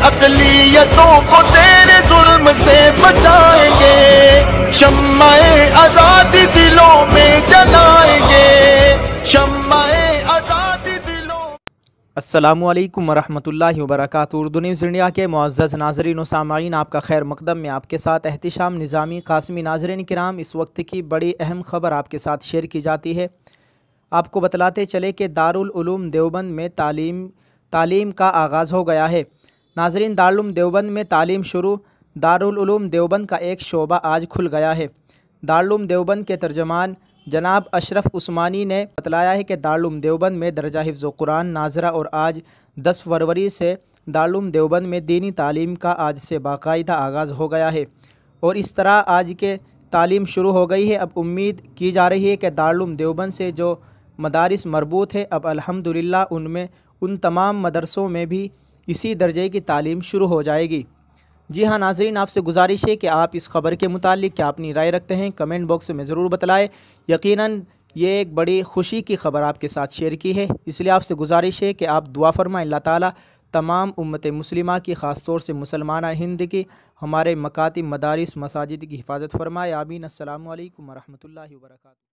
अक़लियतों को तेरे जुल्म से बचाएंगे, शम्माए आज़ादी दिलों में जलाएंगे, शम्माए आज़ादी दिलों। अस्सलामुअलैकुम वरहमतुल्लाहि वबरकातुहू। उर्दू न्यूज़ इंडिया के मुअज़्ज़ज़ नाज़रीन व सामाईन, आपका खैर मक़दम में आपके साथ एहतिशाम निज़ामी क़ासिमी। नाज़रीन किराम, इस वक्त की बड़ी अहम ख़बर आपके साथ शेयर की जाती है। आपको बतलाते चले कि दारुल उलूम देवबंद में तालीम का आगाज़ हो गया है। नाज़रीन, दारुल उलूम देवबंद में तालीम शुरू। दारुल उलूम देवबंद का एक शोबा आज खुल गया है। दारुल उलूम देवबंद के तर्जमान जनाब अशरफ उस्मानी ने बतलाया है कि दारुल उलूम देवबंद में दर्जा हिफ्ज़ कुरान नाज़रा और आज 10 फरवरी से दारुल उलूम देवबंद में दीनी तालीम का आज से बाकायदा आगाज़ हो गया है और इस तरह आज के तालीम शुरू हो गई है। अब उम्मीद की जा रही है कि दारुल उलूम देवबंद से जो मदारिस मरबूत है, अब अल्हम्दुलिल्लाह उनमें उन तमाम मदरसों में भी इसी दर्जे की तालीम शुरू हो जाएगी। जी हाँ नाज़रीन, आपसे गुजारिश है कि आप इस ख़बर के मुतालिक क्या अपनी राय रखते हैं, कमेंट बॉक्स में ज़रूर बतलाएं। यकीनन ये एक बड़ी खुशी की ख़बर आपके साथ शेयर की है, इसलिए आपसे गुजारिश है कि आप दुआ फरमाएं। अल्लाह ताला तमाम उम्मत मुस्लिमा की, ख़ास तौर से मुसलमान हिंद की, हमारे मकातिब, मदारिस, मसाजिद की हिफाजत फरमाए। आमीन। अस्सलामु अलैकुम वरहमतुल्लाहि वबरकातुहू।